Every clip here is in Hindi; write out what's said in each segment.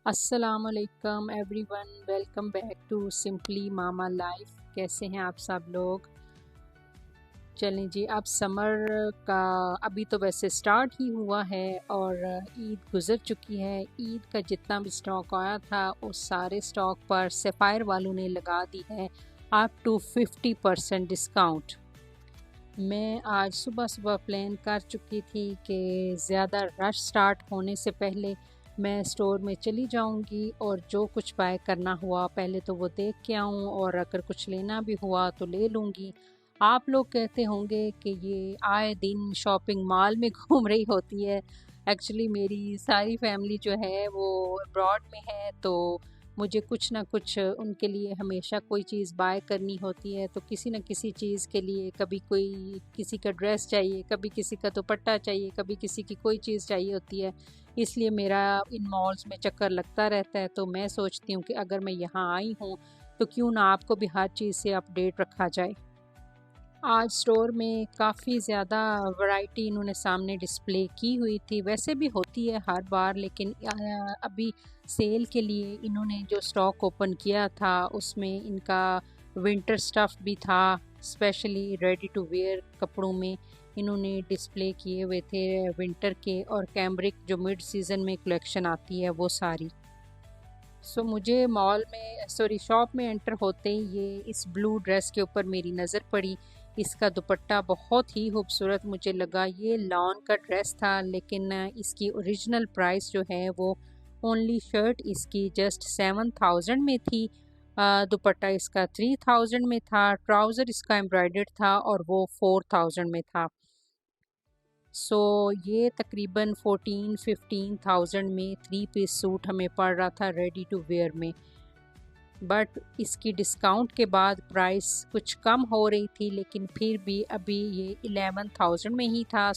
अस्सलामुअलैकुम everyone, welcome back to simply mama life. कैसे हैं आप सब लोग? चलें जी, अब समर का अभी तो वैसे स्टार्ट ही हुआ है और ईद गुज़र चुकी है। ईद का जितना भी स्टॉक आया था उस सारे स्टॉक पर सफ़ायर वालों ने लगा दी है अप टू 50% डिस्काउंट। मैं आज सुबह सुबह प्लान कर चुकी थी कि ज़्यादा रश स्टार्ट होने से पहले मैं स्टोर में चली जाऊंगी और जो कुछ बाय करना हुआ पहले तो वो देख के आऊँ और अगर कुछ लेना भी हुआ तो ले लूँगी। आप लोग कहते होंगे कि ये आए दिन शॉपिंग मॉल में घूम रही होती है। एक्चुअली मेरी सारी फैमिली जो है वो अब्रॉड में है, तो मुझे कुछ ना कुछ उनके लिए हमेशा कोई चीज़ बाय करनी होती है। तो किसी न किसी चीज़ के लिए कभी कोई किसी का ड्रेस चाहिए, कभी किसी का दुपट्टा चाहिए, कभी किसी की कोई चीज़ चाहिए होती है। इसलिए मेरा इन मॉल्स में चक्कर लगता रहता है। तो मैं सोचती हूँ कि अगर मैं यहाँ आई हूँ तो क्यों ना आपको भी हर चीज़ से अपडेट रखा जाए। आज स्टोर में काफ़ी ज़्यादा वैरायटी इन्होंने सामने डिस्प्ले की हुई थी। वैसे भी होती है हर बार, लेकिन अभी सेल के लिए इन्होंने जो स्टॉक ओपन किया था उसमें इनका विंटर स्टफ़ भी था। स्पेशली रेडी टू वेयर कपड़ों में इन्होंने डिस्प्ले किए हुए थे विंटर के, और कैम्ब्रिक जो मिड सीज़न में कलेक्शन आती है वो सारी। मुझे मॉल में शॉप में एंटर होते ही ये इस ब्लू ड्रेस के ऊपर मेरी नज़र पड़ी। इसका दुपट्टा बहुत ही खूबसूरत मुझे लगा। ये लॉन का ड्रेस था, लेकिन इसकी ओरिजिनल प्राइस जो है वो ओनली शर्ट इसकी जस्ट 7,000 में थी। दुपट्टा इसका 3,000 में था, ट्राउज़र इसका एम्ब्रॉयडर्ड था और वो 4,000 में था। ये तकरीबन 14-15,000 में 3 पीस सूट हमें पड़ रहा था रेडी टू वेयर में। बट इसकी डिस्काउंट के बाद प्राइस कुछ कम हो रही थी, लेकिन फिर भी अभी ये 11,000 में ही था।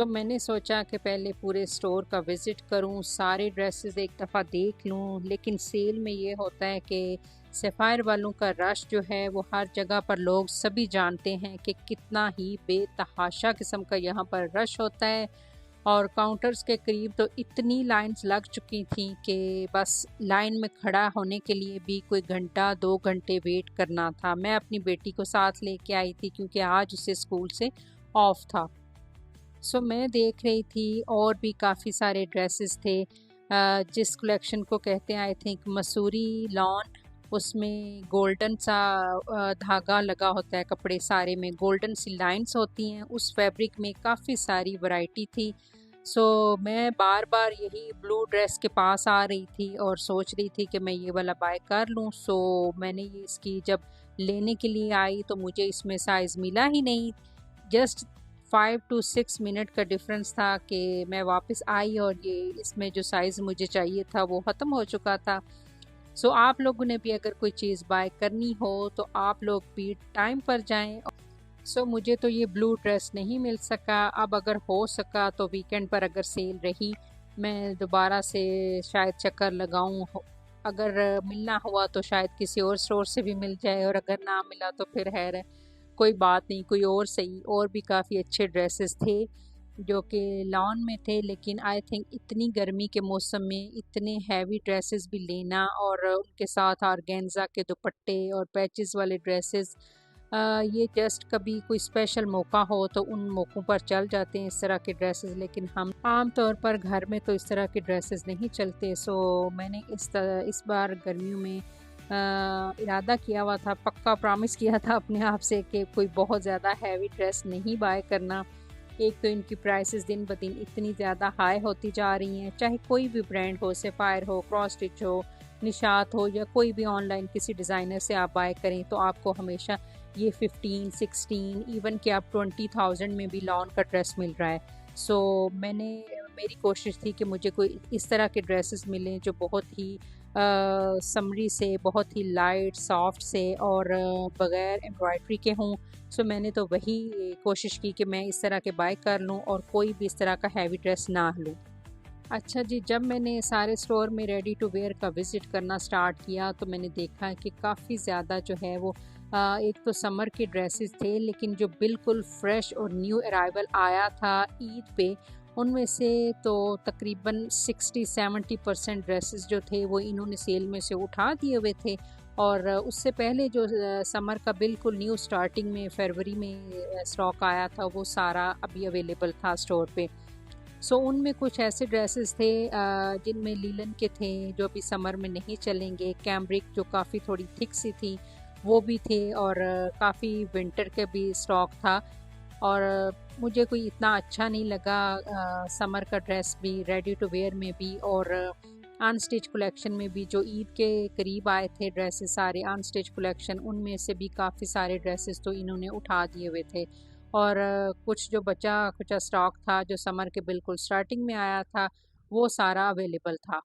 मैंने सोचा कि पहले पूरे स्टोर का विज़िट करूं, सारे ड्रेसेस एक दफ़ा देख लूं। लेकिन सेल में ये होता है कि सफ़ायर वालों का रश जो है वो हर जगह पर लोग सभी जानते हैं कि कितना ही बेतहाशा किस्म का यहाँ पर रश होता है। और काउंटर्स के करीब तो इतनी लाइंस लग चुकी थी कि बस लाइन में खड़ा होने के लिए भी कोई घंटा 2 घंटे वेट करना था। मैं अपनी बेटी को साथ लेके आई थी क्योंकि आज उसे स्कूल से ऑफ था। मैं देख रही थी और भी काफ़ी सारे ड्रेसेस थे। जिस कलेक्शन को कहते हैं आई थिंक मसूरी लॉन, उसमें गोल्डन सा धागा लगा होता है, कपड़े सारे में गोल्डन सी लाइंस होती हैं, उस फैब्रिक में काफ़ी सारी वैरायटी थी। मैं बार बार यही ब्लू ड्रेस के पास आ रही थी और सोच रही थी कि मैं ये वाला बाय कर लूँ। मैंने ये इसकी जब लेने के लिए आई तो मुझे इसमें साइज़ मिला ही नहीं। जस्ट 5 to 6 मिनट का डिफरेंस था कि मैं वापस आई और ये इसमें जो साइज़ मुझे चाहिए था वो ख़त्म हो चुका था। आप लोगों ने भी अगर कोई चीज़ बाय करनी हो तो आप लोग भी टाइम पर जाएं। मुझे तो ये ब्लू ड्रेस नहीं मिल सका। अब अगर हो सका तो वीकेंड पर अगर सेल रही मैं दोबारा से शायद चक्कर लगाऊं। अगर मिलना हुआ तो शायद किसी और स्टोर से भी मिल जाए, और अगर ना मिला तो फिर है कोई बात नहीं, कोई और सही। और भी काफ़ी अच्छे ड्रेसेस थे जो कि लॉन में थे, लेकिन आई थिंक इतनी गर्मी के मौसम में इतने हैवी ड्रेसेस भी लेना और उनके साथ ऑर्गेन्जा के दुपट्टे और पैचेस वाले ड्रेसेस, ये जस्ट कभी कोई स्पेशल मौका हो तो उन मौक़ों पर चल जाते हैं इस तरह के ड्रेसेस, लेकिन हम आम तौर पर घर में तो इस तरह के ड्रेसेस नहीं चलते। मैंने इस बार गर्मियों में इरादा किया हुआ था, पक्का प्रॉमिस किया था अपने आप से कि कोई बहुत ज़्यादा हैवी ड्रेस नहीं बाय करना। एक तो इनकी प्राइसेस दिन ब दिन इतनी ज़्यादा हाई होती जा रही हैं, चाहे कोई भी ब्रांड हो, सफ़ायर हो, क्रॉस स्टिच हो, निशात हो, या कोई भी ऑनलाइन किसी डिज़ाइनर से आप बाय करें तो आपको हमेशा ये 15-16 इवन कि आप 20,000 में भी लॉन का ड्रेस मिल रहा है। मेरी कोशिश थी कि मुझे कोई इस तरह के ड्रेसेस मिलें जो बहुत ही समरी से, बहुत ही लाइट सॉफ्ट से और बग़ैर एम्ब्रॉयडरी के हों। मैंने तो वही कोशिश की कि मैं इस तरह के बाय कर लूँ और कोई भी इस तरह का हैवी ड्रेस ना लूँ। अच्छा जी, जब मैंने सारे स्टोर में रेडी टू वेयर का विज़िट करना स्टार्ट किया तो मैंने देखा कि काफ़ी ज़्यादा जो है वो एक तो समर के ड्रेसेस थे, लेकिन जो बिल्कुल फ्रेश और न्यू अराइवल आया था ईद पे उनमें से तो तकरीबन 60-70% ड्रेसेस जो थे वो इन्होंने सेल में से उठा दिए हुए थे। और उससे पहले जो समर का बिल्कुल न्यू स्टार्टिंग में फरवरी में स्टॉक आया था वो सारा अभी अवेलेबल था स्टोर पे। सो उनमें कुछ ऐसे ड्रेसेस थे जिनमें लीलन के थे जो अभी समर में नहीं चलेंगे। कैम्ब्रिक जो काफ़ी थोड़ी थिक सी थी वो भी थे, और काफ़ी विंटर के भी स्टॉक था। और मुझे कोई इतना अच्छा नहीं लगा समर का ड्रेस भी, रेडी टू वेयर में भी और अनस्टिच कलेक्शन में भी। जो ईद के करीब आए थे ड्रेसेस सारे अनस्टिच कलेक्शन, उनमें से भी काफ़ी सारे ड्रेसेस तो इन्होंने उठा दिए हुए थे। और कुछ जो बचा कुछ स्टॉक था जो समर के बिल्कुल स्टार्टिंग में आया था वो सारा अवेलेबल था।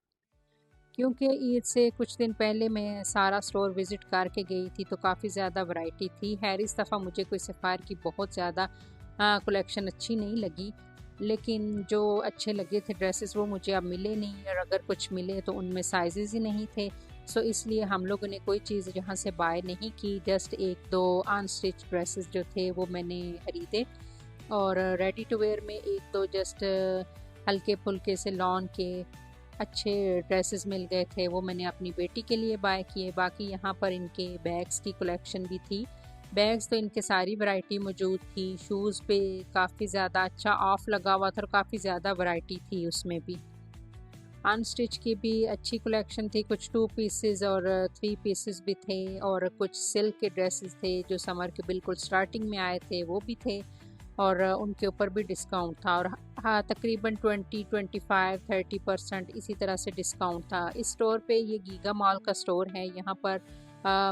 क्योंकि ईद से कुछ दिन पहले मैं सारा स्टोर विज़िट करके गई थी तो काफ़ी ज़्यादा वैरायटी थी। खैर इस दफ़ा मुझे कोई सफ़ायर की बहुत ज़्यादा कलेक्शन अच्छी नहीं लगी, लेकिन जो अच्छे लगे थे ड्रेसेस वो मुझे अब मिले नहीं, और अगर कुछ मिले तो उनमें साइजेज़ ही नहीं थे। सो इसलिए हम लोगों ने कोई चीज़ यहाँ से बाय नहीं की, जस्ट एक दो अनस्टिच ड्रेसेस जो थे वो मैंने ख़रीदे। और रेडी टू वेयर में एक दो जस्ट हल्के फुल्के से लॉन के अच्छे ड्रेसेस मिल गए थे, वो मैंने अपनी बेटी के लिए बाय किए। बाकी यहाँ पर इनके बैग्स की कलेक्शन भी थी। बैग्स तो इनके सारी वैरायटी मौजूद थी। शूज़ पे काफ़ी ज़्यादा अच्छा ऑफ लगा हुआ था और काफ़ी ज़्यादा वैरायटी थी उसमें भी। अनस्टिच की भी अच्छी कलेक्शन थी, कुछ 2 पीसेस और 3 पीसेस भी थे, और कुछ सिल्क के ड्रेसेस थे जो समर के बिल्कुल स्टार्टिंग में आए थे वो भी थे, और उनके ऊपर भी डिस्काउंट था। और हाँ, तकरीबन 20, 25, 30% इसी तरह से डिस्काउंट था। इस स्टोर पे, ये गीगा मॉल का स्टोर है, यहाँ पर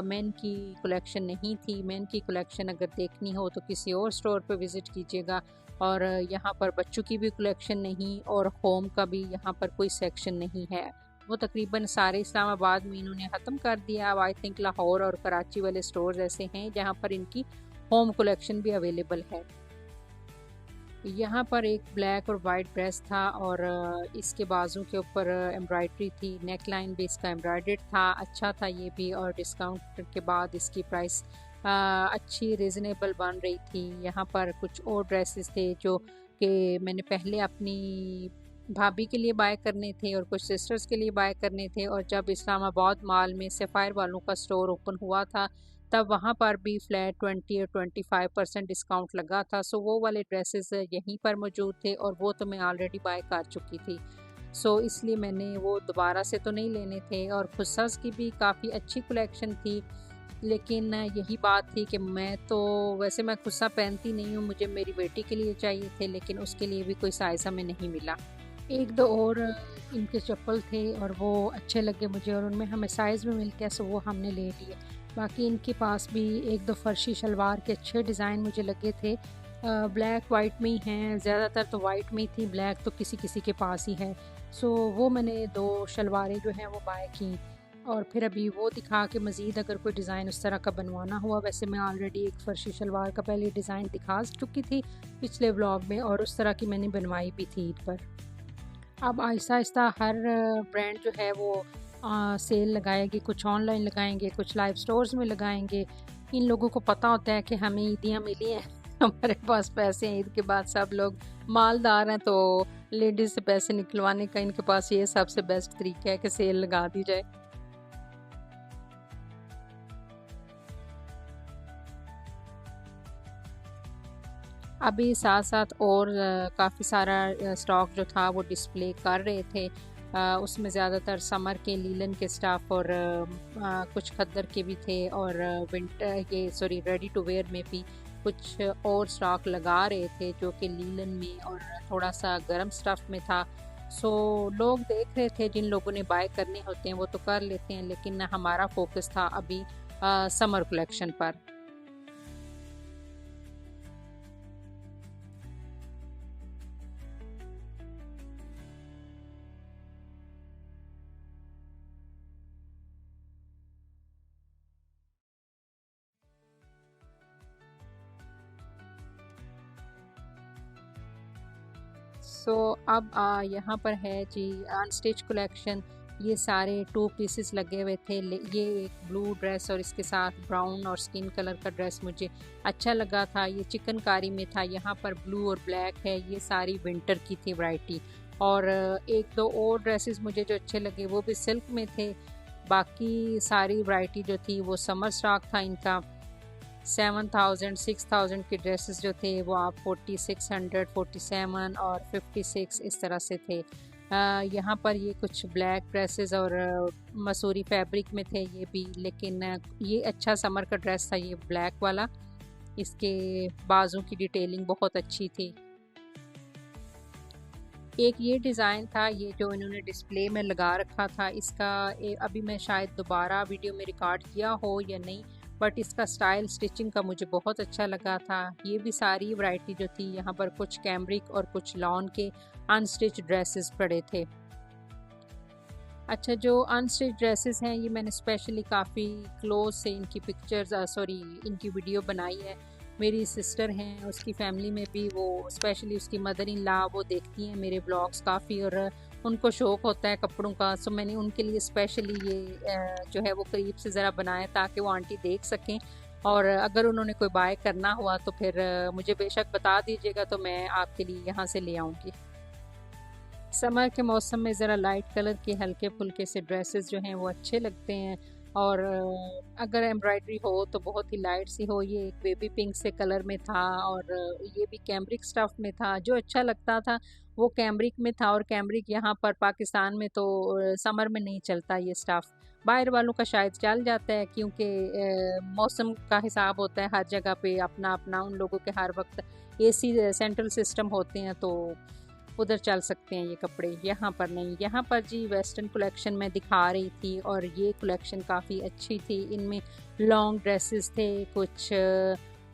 मेन की कलेक्शन नहीं थी। मेन की कलेक्शन अगर देखनी हो तो किसी और स्टोर पे विज़िट कीजिएगा। और यहाँ पर बच्चों की भी कलेक्शन नहीं, और होम का भी यहाँ पर कोई सेक्शन नहीं है। वो तकरीबन सारे इस्लामाबाद में इन्होंने ख़त्म कर दिया। अब आई थिंक लाहौर और कराची वाले स्टोर्स ऐसे हैं जहाँ पर इनकी होम कलेक्शन भी अवेलेबल है। यहाँ पर एक ब्लैक और वाइट ड्रेस था, और इसके बाजू के ऊपर एम्ब्रॉयडरी थी, नेक लाइन भी इसका एम्ब्रॉयडर्ड था। अच्छा था ये भी, और डिस्काउंट के बाद इसकी प्राइस अच्छी रिजनेबल बन रही थी। यहाँ पर कुछ और ड्रेसेस थे जो कि मैंने पहले अपनी भाभी के लिए बाय करने थे और कुछ सिस्टर्स के लिए बाय करने थे। और जब इस्लामाबाद मॉल में सफ़ायर वालों का स्टोर ओपन हुआ था तब वहाँ पर भी फ्लैट 20 और 25% डिस्काउंट लगा था। सो वो वाले ड्रेसेस यहीं पर मौजूद थे, और वो तो मैं ऑलरेडी बाय कर चुकी थी। सो इसलिए मैंने वो दोबारा से तो नहीं लेने थे। और खुसस की भी काफ़ी अच्छी कलेक्शन थी, लेकिन यही बात थी कि मैं तो वैसे मैं खुस्सा पहनती नहीं हूँ, मुझे मेरी बेटी के लिए चाहिए थे, लेकिन उसके लिए भी कोई साइज़ हमें नहीं मिला। एक दो और इनके चप्पल थे और वो अच्छे लगे मुझे, और उनमें हमें साइज़ भी मिल गया, सो वो हमने ले लिए। बाकी इनके पास भी एक दो फर्शी शलवार के अच्छे डिज़ाइन मुझे लगे थे। ब्लैक वाइट में ही हैं, ज़्यादातर तो वाइट में ही थी, ब्लैक तो किसी किसी के पास ही है। सो वो मैंने दो शलवारें जो हैं वो बाय की। और फिर अभी वो दिखा के मज़ीद अगर कोई डिज़ाइन उस तरह का बनवाना हुआ, वैसे मैं ऑलरेडी एक फर्शी शलवार का पहले डिज़ाइन दिखा चुकी थी पिछले व्लॉग में, और उस तरह की मैंने बनवाई भी थी ईद पर। अब आहिस्ता-आहिस्ता हर ब्रांड जो है वो सेल लगाएगी, कुछ ऑनलाइन लगाएंगे, कुछ लाइव स्टोर्स में लगाएंगे। इन लोगों को पता होता है कि हमें ईदियाँ मिली हैं, हमारे पास पैसे हैं, ईद के बाद सब लोग मालदार हैं, तो लेडीज़ से पैसे निकलवाने का इनके पास ये सबसे बेस्ट तरीका है कि सेल लगा दी जाए। अभी साथ साथ और काफ़ी सारा स्टॉक जो था वो डिस्प्ले कर रहे थे। उसमें ज़्यादातर समर के लीलन के स्टाफ, और कुछ खद्दर के भी थे, और विंटर ये सॉरी रेडी टू वेयर में भी कुछ और स्टॉक लगा रहे थे जो कि लीलन में और थोड़ा सा गर्म स्टफ़ में था। सो लोग देख रहे थे, जिन लोगों ने बाय करने होते हैं वो तो कर लेते हैं, लेकिन हमारा फोकस था अभी समर कलेक्शन पर। सो अब यहाँ पर है जी अनस्टिच कलेक्शन। ये सारे 2 पीसेस लगे हुए थे। ये एक ब्लू ड्रेस और इसके साथ ब्राउन और स्किन कलर का ड्रेस मुझे अच्छा लगा था। ये चिकनकारी में था, यहाँ पर ब्लू और ब्लैक है। ये सारी विंटर की थी वैरायटी। और एक दो और ड्रेसेस मुझे जो अच्छे लगे वो भी सिल्क में थे। बाकी सारी वैरायटी जो थी वो समर स्टॉक था इनका। 7000 6000 के ड्रेसेस जो थे वो आप 4600 47 और 56 इस तरह से थे। यहाँ पर ये कुछ ब्लैक ड्रेसेस और मसूरी फैब्रिक में थे ये भी, लेकिन ये अच्छा समर का ड्रेस था ये ब्लैक वाला। इसके बाजू की डिटेलिंग बहुत अच्छी थी। एक ये डिज़ाइन था, ये जो इन्होंने डिस्प्ले में लगा रखा था, इसका अभी मैं शायद दोबारा वीडियो में रिकॉर्ड किया हो या नहीं, बट इसका स्टाइल स्टिचिंग का मुझे बहुत अच्छा लगा था। ये भी सारी वैरायटी जो थी, यहाँ पर कुछ कैम्ब्रिक और कुछ लॉन के अनस्टिच ड्रेसेस पड़े थे। अच्छा, जो अनस्टिच ड्रेसेस हैं ये मैंने स्पेशली काफ़ी क्लोज से इनकी पिक्चर्स इनकी वीडियो बनाई है। मेरी सिस्टर हैं, उसकी फैमिली में भी वो स्पेशली उसकी मदर इन लॉ वो देखती हैं मेरे ब्लॉग्स काफ़ी, और उनको शौक़ होता है कपड़ों का। सो मैंने उनके लिए स्पेशली ये जो है वो करीब से ज़रा बनाया ताकि वो आंटी देख सकें, और अगर उन्होंने कोई बाय करना हुआ तो फिर मुझे बेशक बता दीजिएगा, तो मैं आपके लिए यहाँ से ले आऊँगी। समर के मौसम में ज़रा लाइट कलर के हल्के फुल्के से ड्रेसेस जो हैं वो अच्छे लगते हैं, और अगर एम्ब्रॉयडरी हो तो बहुत ही लाइट सी हो। ये एक बेबी पिंक से कलर में था, और ये भी कैम्ब्रिक स्टफ़ में था। जो अच्छा लगता था वो कैम्ब्रिक में था, और कैम्ब्रिक यहाँ पर पाकिस्तान में तो समर में नहीं चलता ये स्टफ़। बाहर वालों का शायद चल जाता है, क्योंकि मौसम का हिसाब होता है हर जगह पे अपना अपना। उन लोगों के हर वक्त एसी सेंट्रल सिस्टम होते हैं, तो उधर चल सकते हैं ये कपड़े, यहाँ पर नहीं। यहाँ पर जी वेस्टर्न कलेक्शन में दिखा रही थी, और ये कलेक्शन काफ़ी अच्छी थी। इनमें लॉन्ग ड्रेसेस थे, कुछ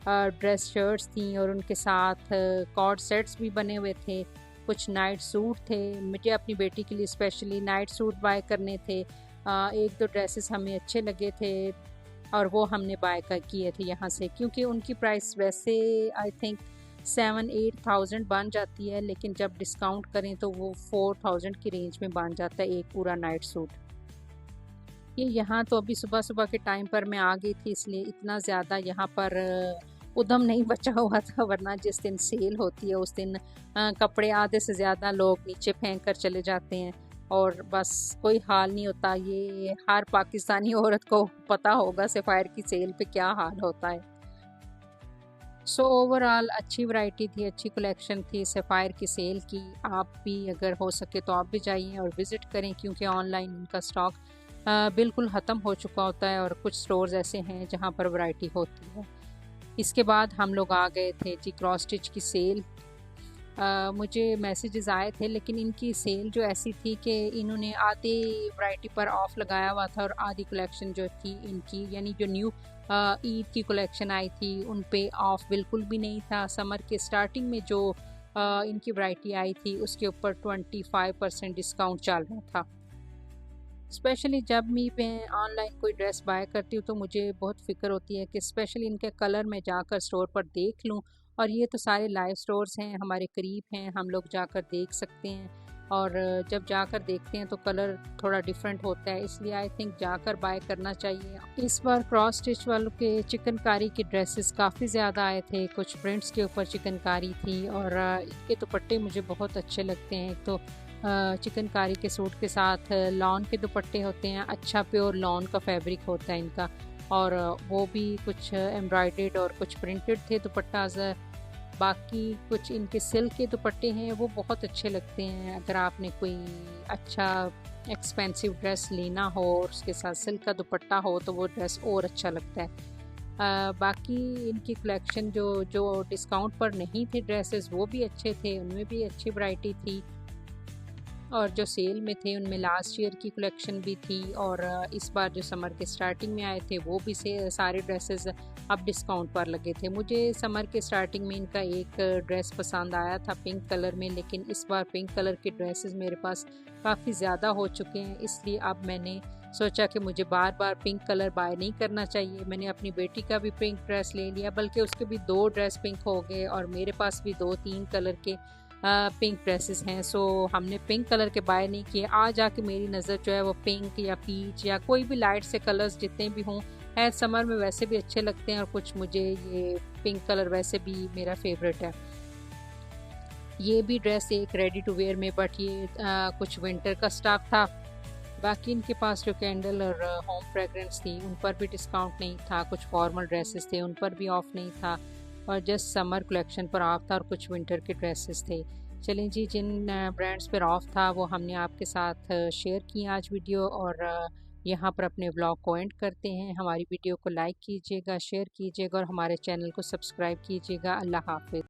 ड्रेस शर्ट्स थी, और उनके साथ कॉर्ड सेट्स भी बने हुए थे। कुछ नाइट सूट थे, मुझे अपनी बेटी के लिए स्पेशली नाइट सूट बाय करने थे। एक दो ड्रेसेस हमें अच्छे लगे थे, और वो हमने बाय किए थे यहाँ से, क्योंकि उनकी प्राइस वैसे आई थिंक 7-8,000 बन जाती है, लेकिन जब डिस्काउंट करें तो वो 4000 की रेंज में बन जाता है एक पूरा नाइट सूट। ये यहाँ तो अभी सुबह सुबह के टाइम पर मैं आ गई थी, इसलिए इतना ज़्यादा यहाँ पर उद्यम नहीं बचा हुआ था, वरना जिस दिन सेल होती है उस दिन कपड़े आधे से ज़्यादा लोग नीचे फेंक कर चले जाते हैं, और बस कोई हाल नहीं होता। ये हर पाकिस्तानी औरत को पता होगा सफ़ायर की सेल पे क्या हाल होता है। सो ओवरऑल अच्छी वैरायटी थी, अच्छी कलेक्शन थी सफ़ायर की सेल की। आप भी अगर हो सके तो आप भी जाइए और विज़िट करें, क्योंकि ऑनलाइन इनका स्टॉक बिल्कुल ख़त्म हो चुका होता है, और कुछ स्टोर्स ऐसे हैं जहां पर वैरायटी होती है। इसके बाद हम लोग आ गए थे जी क्रॉस स्टिच की सेल। मुझे मैसेजेस आए थे, लेकिन इनकी सेल जो ऐसी थी कि इन्होंने आधी वैरायटी पर ऑफ़ लगाया हुआ था, और आधी कलेक्शन जो थी इनकी, यानी जो न्यू ईद की कलेक्शन आई थी उन पे ऑफ़ बिल्कुल भी नहीं था। समर के स्टार्टिंग में जो इनकी वैरायटी आई थी उसके ऊपर 25% डिस्काउंट चल रहा था। स्पेशली जब मैं ऑनलाइन कोई ड्रेस बाय करती हूँ तो मुझे बहुत फ़िक्र होती है कि स्पेशली इनके कलर में जाकर स्टोर पर देख लूँ, और ये तो सारे लाइव स्टोर्स हैं, हमारे करीब हैं, हम लोग जाकर देख सकते हैं, और जब जाकर देखते हैं तो कलर थोड़ा डिफरेंट होता है, इसलिए आई थिंक जाकर बाय करना चाहिए। इस बार क्रॉस स्टिच वालों के चिकनकारी के ड्रेसेस काफ़ी ज़्यादा आए थे, कुछ प्रिंट्स के ऊपर चिकनकारी थी, और इनके दुपट्टे मुझे बहुत अच्छे लगते हैं। तो चिकनकारी के सूट के साथ लॉन के दुपट्टे होते हैं, अच्छा प्योर लॉन का फैब्रिक होता है इनका, और वो भी कुछ एम्ब्रॉयडर्ड और कुछ प्रिंटेड थे दुपट्टा। बाकी कुछ इनके सिल्क के दुपट्टे हैं, वो बहुत अच्छे लगते हैं। अगर आपने कोई अच्छा एक्सपेंसिव ड्रेस लेना हो और उसके साथ सिल्क का दुपट्टा हो तो वो ड्रेस और अच्छा लगता है। बाकी इनकी कलेक्शन जो डिस्काउंट पर नहीं थे ड्रेसेस वो भी अच्छे थे, उनमें भी अच्छी वैरायटी थी, और जो सेल में थे उनमें लास्ट ईयर की कलेक्शन भी थी, और इस बार जो समर के स्टार्टिंग में आए थे वो भी सारे ड्रेसेस अब डिस्काउंट पर लगे थे। मुझे समर के स्टार्टिंग में इनका एक ड्रेस पसंद आया था पिंक कलर में, लेकिन इस बार पिंक कलर के ड्रेसेस मेरे पास काफ़ी ज़्यादा हो चुके हैं, इसलिए अब मैंने सोचा कि मुझे बार बार पिंक कलर बाय नहीं करना चाहिए। मैंने अपनी बेटी का भी पिंक ड्रेस ले लिया, बल्कि उसके भी 2 ड्रेस पिंक हो गए, और मेरे पास भी 2-3 कलर के पिंक ड्रेसेस हैं। सो हमने पिंक कलर के बाय नहीं किए। आज आके मेरी नज़र जो है वो पिंक या पीच या कोई भी लाइट से कलर्स जितने भी हों, है समर में वैसे भी अच्छे लगते हैं, और कुछ मुझे ये पिंक कलर वैसे भी मेरा फेवरेट है। ये भी ड्रेस एक रेडी टू वेयर में, बट ये कुछ विंटर का स्टॉक था। बाकी इनके पास जो कैंडल और होम फ्रेगरेंस थी उन पर भी डिस्काउंट नहीं था, कुछ फॉर्मल ड्रेसेस थे उन पर भी ऑफ नहीं था, और जस्ट समर कलेक्शन पर ऑफ था और कुछ विंटर के ड्रेसेस थे। चलें जी, जिन ब्रांड्स पर ऑफ था वो हमने आपके साथ शेयर की आज वीडियो, और यहाँ पर अपने व्लॉग को एंड करते हैं। हमारी वीडियो को लाइक कीजिएगा, शेयर कीजिएगा और हमारे चैनल को सब्सक्राइब कीजिएगा। अल्लाह हाफिज़।